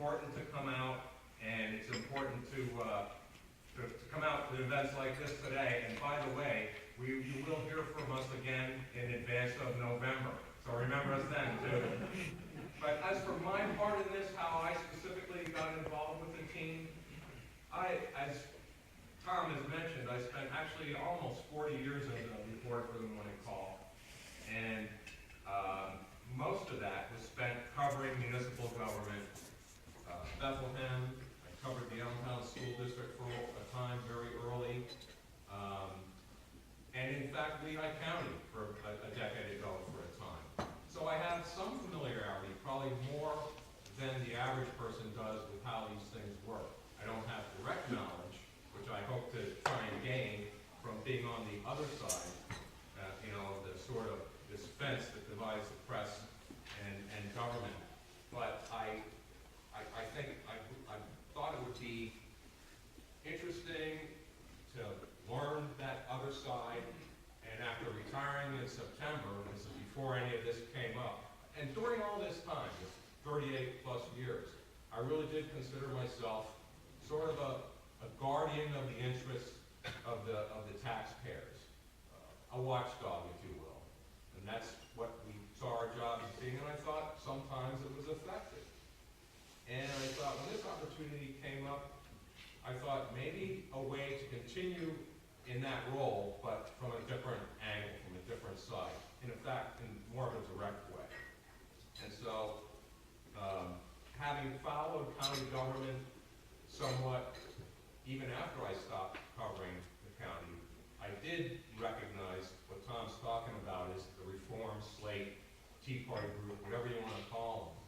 important to come out, and it's important to come out to events like this today. And by the way, you will hear from us again in advance of November, so remember us then too. But as for my part in this, how I specifically got involved with the team, as Tom has mentioned, I spent actually almost 40 years as a reporter for the Morning Call, and most of that was spent covering municipal government. Bethlehem, I covered the Allentown School District for a time very early, and in fact Lehigh County for a decade ago for a time. So I have some familiarity, probably more than the average person does with how these things work. I don't have direct knowledge, which I hope to try and gain from being on the other side, the sort of this fence that divides the press and government. But I think I thought it would be interesting to learn that other side. And after retiring in September, this is before any of this came up, and during all this time, this 38 plus years, I really did consider myself sort of a guardian of the interests of the taxpayers, a watchdog, if you will. And that's what we saw our job as being, and I thought sometimes it was effective. And I thought when this opportunity came up, I thought maybe a way to continue in that role, but from a different angle, from a different side. In fact, in more of a direct way. And so, having followed county government somewhat, even after I stopped covering the county, I did recognize what Tom's talking about is the reform slate, Tea Party group, whatever you want to call them.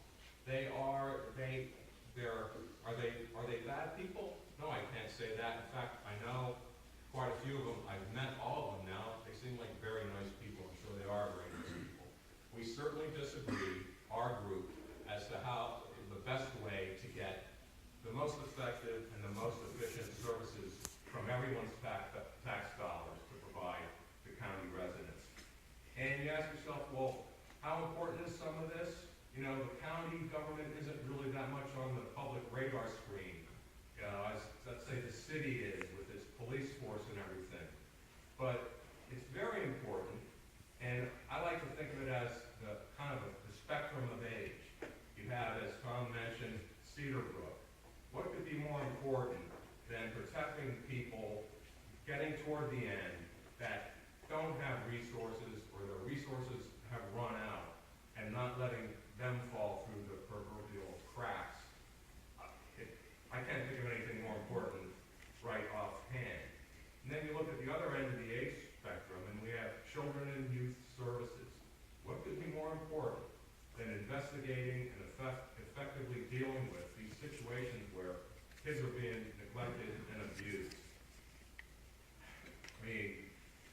Are they bad people? No, I can't say that. In fact, I know quite a few of them. I've met all of them now. They seem like very nice people. I'm sure they are very nice people. We certainly disagree, our group, as to how the best way to get the most effective and the most efficient services from everyone's tax dollars to provide to county residents. And you ask yourself, well, how important is some of this? The county government isn't really that much on the public radar screen, as let's say the city is with its police force and everything. But it's very important, and I like to think of it as the kind of the spectrum of age. You have, as Tom mentioned, Cedarbrook. What could be more important than protecting people getting toward the end that don't have resources or their resources have run out, and not letting them fall through the proverbial cracks? I can't think of anything more important right offhand. And then you look at the other end of the age spectrum, and we have children and youth services. What could be more important than investigating and effectively dealing with these situations where kids are being neglected and abused? I mean,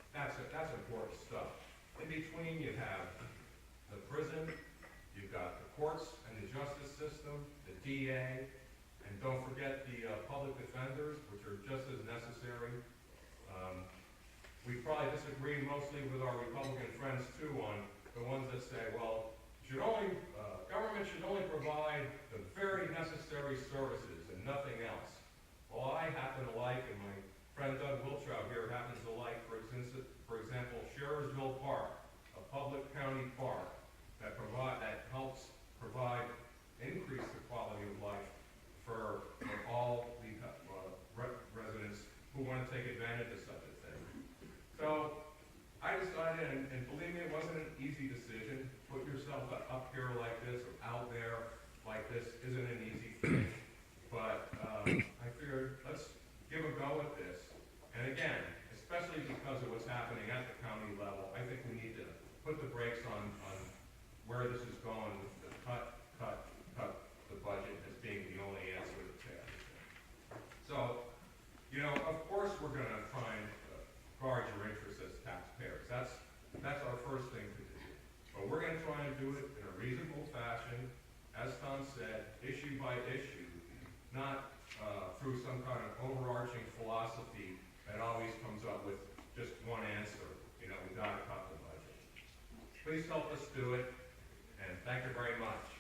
that's important stuff. In between, you have the prison, you've got the courts and the justice system, the DA, and don't forget the public defenders, which are just as necessary. We probably disagree mostly with our Republican friends too on the ones that say, well, government should only provide the very necessary services and nothing else. Well, I happen to like, and my friend Doug Wiltrow here happens to like, for example, Sherrirsville Park, a public county park that helps provide, increase the quality of life for all the residents who want to take advantage of such a thing. So I decided, and believe me, it wasn't an easy decision. Put yourself up here like this or out there like this isn't an easy thing. But I figured let's give a go at this. And again, especially because of what's happening at the county level, I think we need to put the brakes on where this is going with the cut the budget as being the only answer to everything. So, of course we're going to try and guard your interests as taxpayers. That's our first thing to do. But we're going to try and do it in a reasonable fashion, as Tom said, issue by issue, not through some kind of overarching philosophy that always comes up with just one answer. We got to cut the budget. Please help us do it, and thank you very much.